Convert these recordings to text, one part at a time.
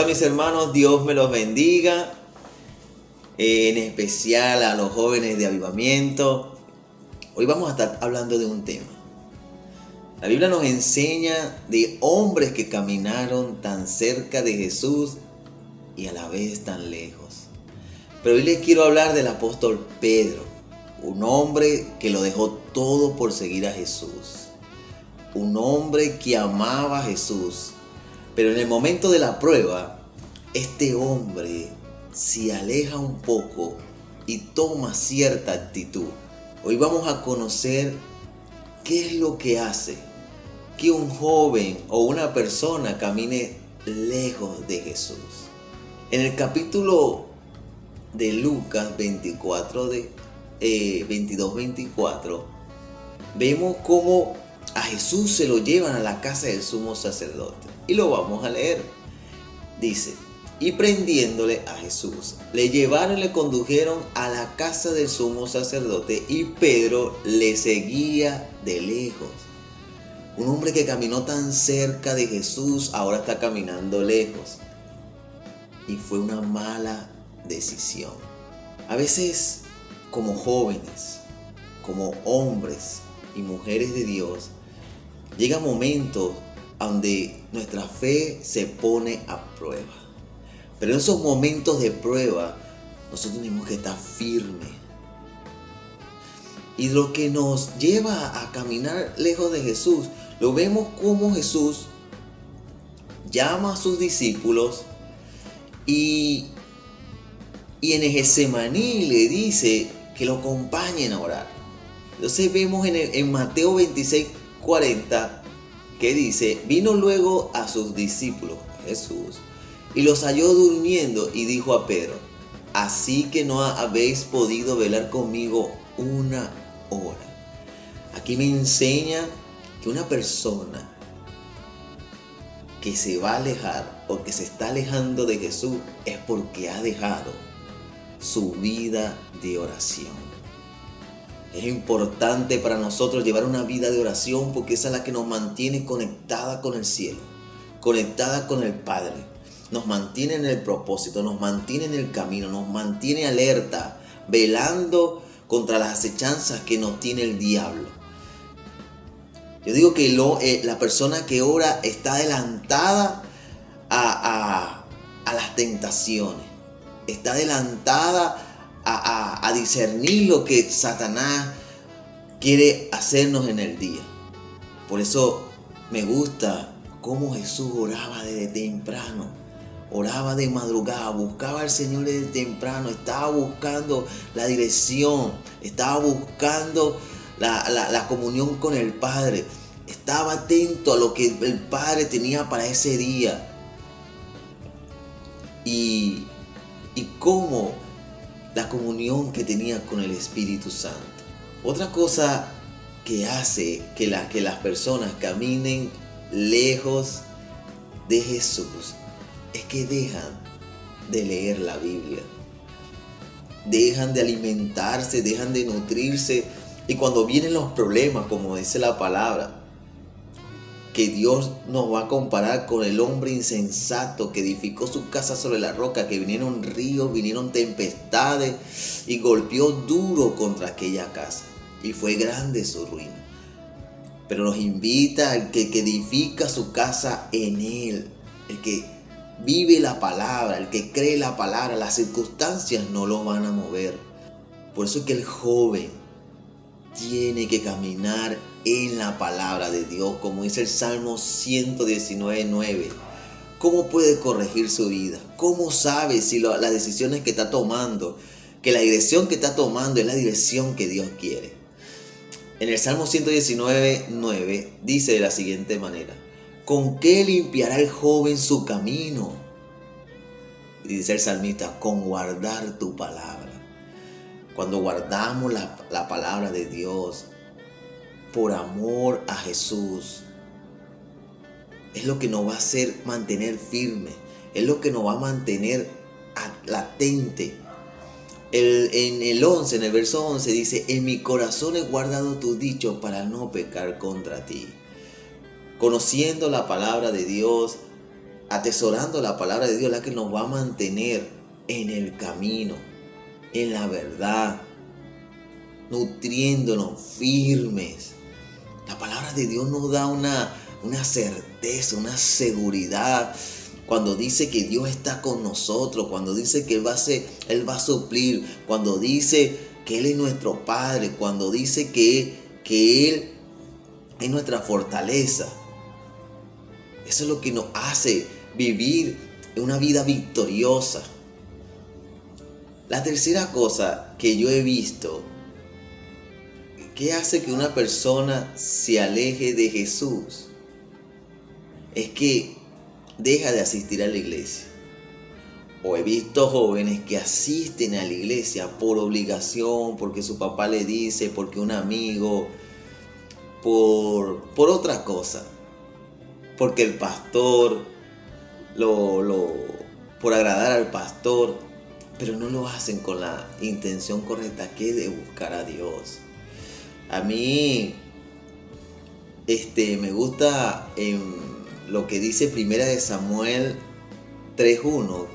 mis hermanos, Dios me los bendiga, en especial a los jóvenes de avivamiento. Hoy vamos a estar hablando de un tema. La Biblia nos enseña de hombres que caminaron tan cerca de Jesús y a la vez tan lejos. Pero hoy les quiero hablar del apóstol Pedro, un hombre que lo dejó todo por seguir a Jesús. Un hombre que amaba a Jesús. Pero en el momento de la prueba, este hombre se aleja un poco y toma cierta actitud. Hoy vamos a conocer qué es lo que hace que un joven o una persona camine lejos de Jesús. En el capítulo de Lucas 22-24, vemos cómo a Jesús se lo llevan a la casa del sumo sacerdote. Y lo vamos a leer. Dice: y prendiéndole a Jesús, le llevaron y le condujeron a la casa del sumo sacerdote, y Pedro le seguía de lejos. Un hombre que caminó tan cerca de Jesús, ahora está caminando lejos. Y fue una mala decisión. A veces, como jóvenes, como hombres y mujeres de Dios, llega momentos donde nuestra fe se pone a prueba. Pero en esos momentos de prueba, nosotros tenemos que estar firmes. Y lo que nos lleva a caminar lejos de Jesús, lo vemos como Jesús llama a sus discípulos y en el Getsemaní le dice que lo acompañen a orar. Entonces vemos en Mateo 26:40 que dice: vino luego a sus discípulos, Jesús, y los halló durmiendo, y dijo a Pedro: así que no habéis podido velar conmigo una hora. Aquí me enseña que una persona que se va a alejar o que se está alejando de Jesús es porque ha dejado su vida de oración. Es importante para nosotros llevar una vida de oración, porque esa es la que nos mantiene conectada con el cielo, conectada con el Padre. Nos mantiene en el propósito, nos mantiene en el camino, nos mantiene alerta, velando contra las acechanzas que nos tiene el diablo. Yo digo que la persona que ora está adelantada a las tentaciones, está adelantada a discernir lo que Satanás quiere hacernos en el día. Por eso me gusta cómo Jesús oraba desde temprano, oraba de madrugada, buscaba al Señor desde temprano, estaba buscando la dirección, estaba buscando la comunión con el Padre, estaba atento a lo que el Padre tenía para ese día. Y cómo la comunión que tenía con el Espíritu Santo. Otra cosa que hace que las personas caminen lejos de Jesús es que dejan de leer la Biblia, dejan de alimentarse, dejan de nutrirse. Y cuando vienen los problemas, como dice la palabra, que Dios nos va a comparar con el hombre insensato que edificó su casa sobre la roca, que vinieron ríos, vinieron tempestades y golpeó duro contra aquella casa, y fue grande su ruina. Pero nos invita al que edifica su casa en Él, el que vive la palabra, el que cree la palabra. Las circunstancias no lo van a mover. Por eso es que el joven tiene que caminar en la palabra de Dios, como dice el Salmo 119:9. ¿Cómo puede corregir su vida? ¿Cómo sabe si las decisiones que está tomando, que la dirección que está tomando es la dirección que Dios quiere? En el Salmo 119:9 dice de la siguiente manera: ¿con qué limpiará el joven su camino? Y dice el salmista: con guardar tu palabra. Cuando guardamos la palabra de Dios por amor a Jesús, es lo que nos va a hacer mantener firme, es lo que nos va a mantener latente. En el verso 11 dice: en mi corazón he guardado tus dichos para no pecar contra ti. Conociendo la palabra de Dios, atesorando la palabra de Dios, la que nos va a mantener en el camino, en la verdad, nutriéndonos firmes. La palabra de Dios nos da una certeza, una seguridad. Cuando dice que Dios está con nosotros, cuando dice que Él va a suplir, cuando dice que Él es nuestro Padre, cuando dice que Él es nuestra fortaleza. Eso es lo que nos hace vivir una vida victoriosa. La tercera cosa que yo he visto que hace que una persona se aleje de Jesús es que deja de asistir a la iglesia. O he visto jóvenes que asisten a la iglesia por obligación, porque su papá le dice, porque un amigo, por otra cosa, porque el pastor, por agradar al pastor, pero no lo hacen con la intención correcta, que es de buscar a Dios. A mí me gusta lo que dice Primera de Samuel 3:1,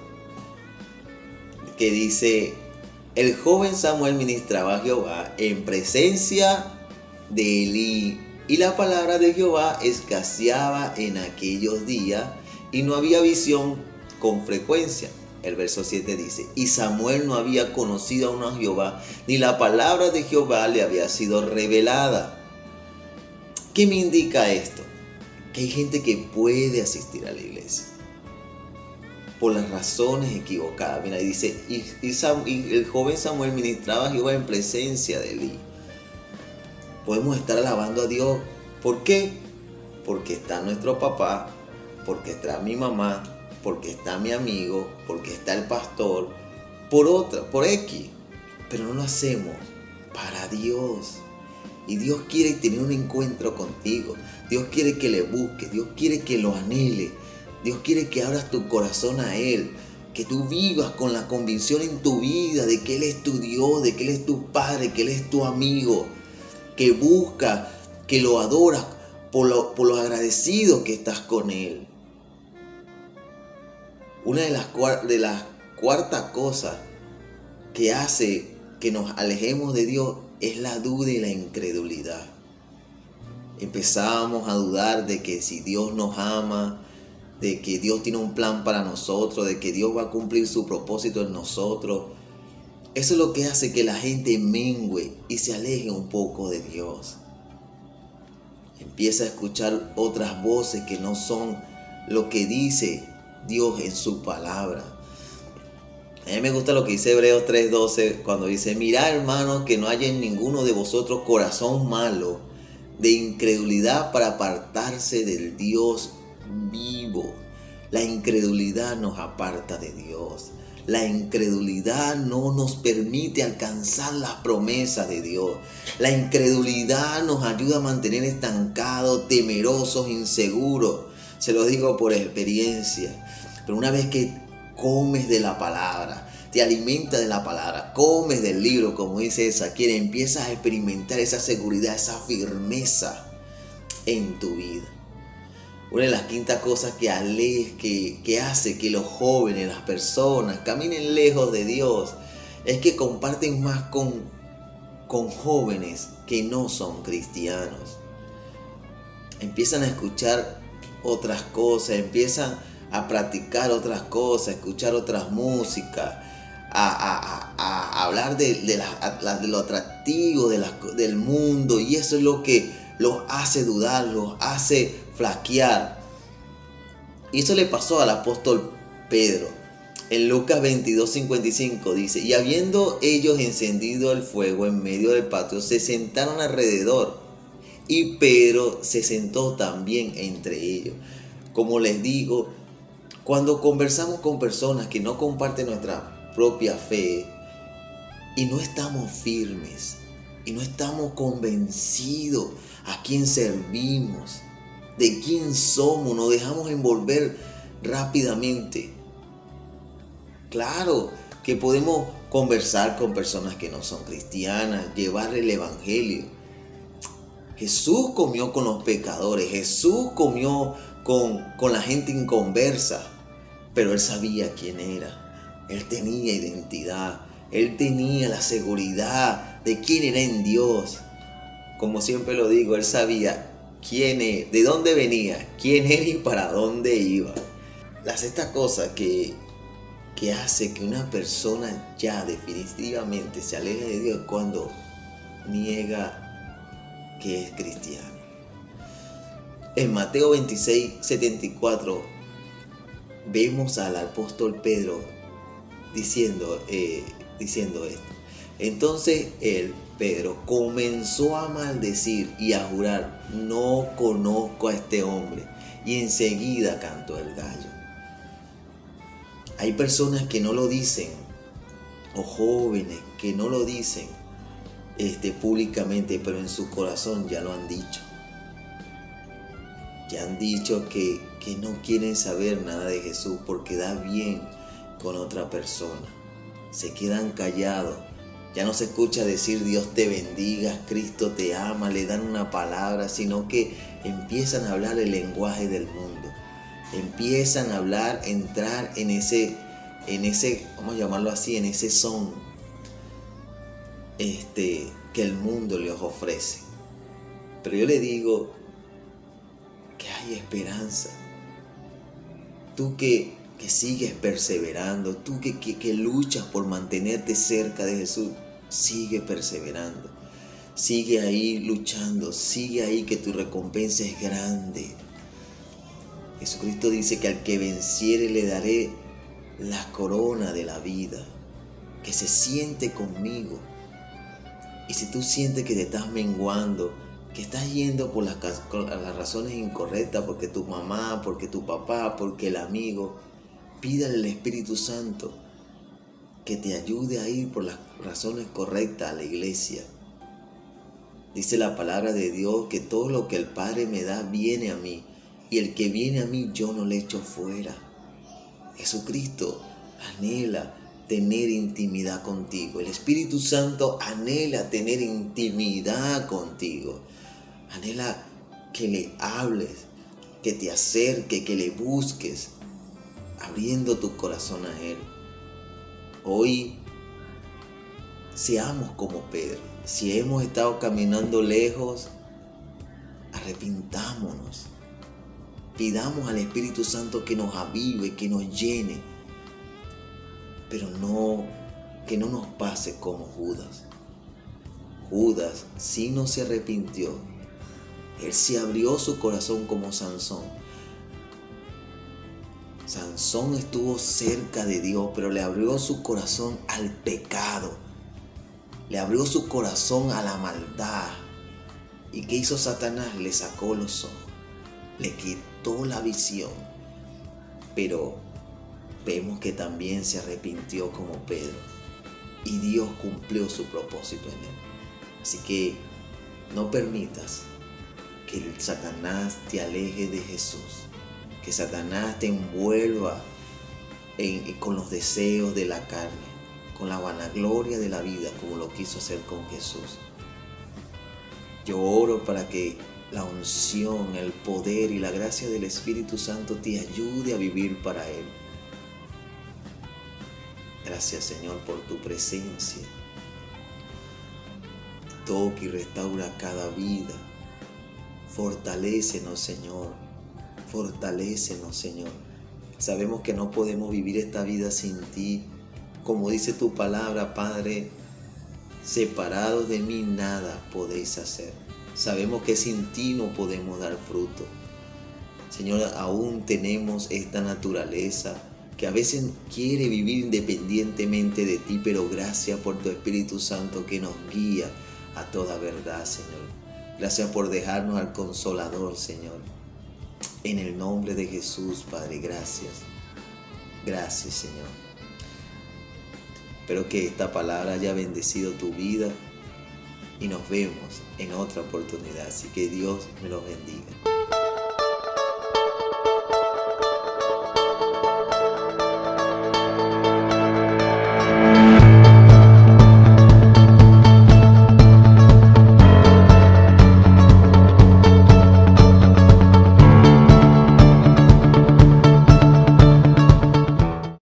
que dice: el joven Samuel ministraba a Jehová en presencia de Elí, y la palabra de Jehová escaseaba en aquellos días, y no había visión con frecuencia. El verso 7 dice: y Samuel no había conocido aún a Jehová, ni la palabra de Jehová le había sido revelada. ¿Qué me indica esto? Que hay gente que puede asistir a la iglesia por las razones equivocadas. Mira, dice: y el joven Samuel ministraba a Jehová en presencia de Elí. Podemos estar alabando a Dios. ¿Por qué? Porque está nuestro papá, porque está mi mamá, porque está mi amigo, porque está el pastor, por X. Pero no lo hacemos para Dios. Y Dios quiere tener un encuentro contigo. Dios quiere que le busques. Dios quiere que lo anhele. Dios quiere que abras tu corazón a Él. Que tú vivas con la convicción en tu vida de que Él es tu Dios, de que Él es tu Padre, que Él es tu amigo. Que busca, que lo adoras por lo agradecido que estás con Él. Una de las cuartas cosas que hace que nos alejemos de Dios es la duda y la incredulidad. Empezamos a dudar de que si Dios nos ama, de que Dios tiene un plan para nosotros, de que Dios va a cumplir su propósito en nosotros. Eso es lo que hace que la gente mengüe y se aleje un poco de Dios. Empieza a escuchar otras voces que no son lo que dice Dios en su palabra. A mí me gusta lo que dice Hebreos 3:12 cuando dice: mirad, hermanos, que no haya en ninguno de vosotros corazón malo de incredulidad para apartarse del Dios vivo. La incredulidad nos aparta de Dios. La incredulidad no nos permite alcanzar las promesas de Dios. La incredulidad nos ayuda a mantener estancados, temerosos, inseguros. Se lo digo por experiencia. Pero una vez que comes de la palabra, te alimentas de la palabra, comes del libro, como dice Ezequiel, empiezas a experimentar esa seguridad, esa firmeza en tu vida. Una de las quintas cosas que hace que los jóvenes, las personas, caminen lejos de Dios, es que comparten más con jóvenes que no son cristianos. Empiezan a escuchar otras cosas, empiezan a practicar otras cosas, a escuchar otras músicas, a hablar de lo atractivo del mundo, y eso es lo que los hace dudar, los hace flaquear. Y eso le pasó al apóstol Pedro. En Lucas 22:55 dice: y habiendo ellos encendido el fuego en medio del patio, se sentaron alrededor, y Pedro se sentó también entre ellos. Como les digo, cuando conversamos con personas que no comparten nuestra propia fe y no estamos firmes y no estamos convencidos a quién servimos, de quién somos, nos dejamos envolver rápidamente. Claro que podemos conversar con personas que no son cristianas, llevarle el evangelio, Jesús comió con los pecadores, Jesús comió con la gente inconversa, pero él sabía quién era, él tenía identidad, él tenía la seguridad de quién era en Dios. Como siempre lo digo, él sabía quién es, de dónde venía, quién era y para dónde iba. La sexta cosa que hace que una persona ya definitivamente se aleje de Dios es cuando niega que es cristiano. En Mateo 26:74 vemos al apóstol Pedro diciendo esto. Entonces Pedro, comenzó a maldecir y a jurar: no conozco a este hombre. Y enseguida cantó el gallo. Hay personas que no lo dicen, o jóvenes que no lo dicen públicamente, pero en su corazón ya lo han dicho. Ya han dicho que no quieren saber nada de Jesús porque da bien con otra persona. Se quedan callados. Ya no se escucha decir Dios te bendiga, Cristo te ama, le dan una palabra, sino que empiezan a hablar el lenguaje del mundo. Empiezan a hablar, entrar en ese, vamos a llamarlo así, en ese son que el mundo les ofrece. Pero yo le digo que hay esperanza. Tú que sigues perseverando, tú que luchas por mantenerte cerca de Jesús, sigue perseverando, sigue ahí luchando, sigue ahí, que tu recompensa es grande. Jesucristo dice que al que venciere le daré la corona de la vida, que se siente conmigo. Y si tú sientes que te estás menguando, que estás yendo por las razones incorrectas, porque tu mamá, porque tu papá, porque el amigo, pídale al Espíritu Santo que te ayude a ir por las razones correctas a la iglesia. Dice la palabra de Dios que todo lo que el Padre me da viene a mí, y el que viene a mí yo no le echo fuera. Jesucristo anhela tener intimidad contigo. El Espíritu Santo anhela tener intimidad contigo. Anhela que le hables, que te acerques, que le busques, abriendo tu corazón a Él. Hoy seamos como Pedro. Si hemos estado caminando lejos, arrepintámonos. Pidamos al Espíritu Santo que nos avive, que nos llene. Pero que no nos pase como Judas. Judas sí no se arrepintió. Él se abrió su corazón como Sansón. Sansón estuvo cerca de Dios, pero le abrió su corazón al pecado. Le abrió su corazón a la maldad. ¿Y qué hizo Satanás? Le sacó los ojos. Le quitó la visión. Pero vemos que también se arrepintió como Pedro. Y Dios cumplió su propósito en él. Así que no permitas que el Satanás te aleje de Jesús. Que Satanás te envuelva con los deseos de la carne, con la vanagloria de la vida, como lo quiso hacer con Jesús. Yo oro para que la unción, el poder y la gracia del Espíritu Santo te ayude a vivir para Él. Gracias, Señor, por tu presencia. Toca y restaura cada vida. Fortalécenos, Señor. Fortalécenos, Señor. Sabemos que no podemos vivir esta vida sin ti. Como dice tu palabra, Padre, separados de mí nada podéis hacer. Sabemos que sin ti no podemos dar fruto. Señor, aún tenemos esta naturaleza que a veces quiere vivir independientemente de ti, pero gracias por tu Espíritu Santo que nos guía a toda verdad, Señor. Gracias por dejarnos al Consolador, Señor. En el nombre de Jesús, Padre, gracias. Gracias, Señor. Espero que esta palabra haya bendecido tu vida y nos vemos en otra oportunidad. Así que Dios me los bendiga.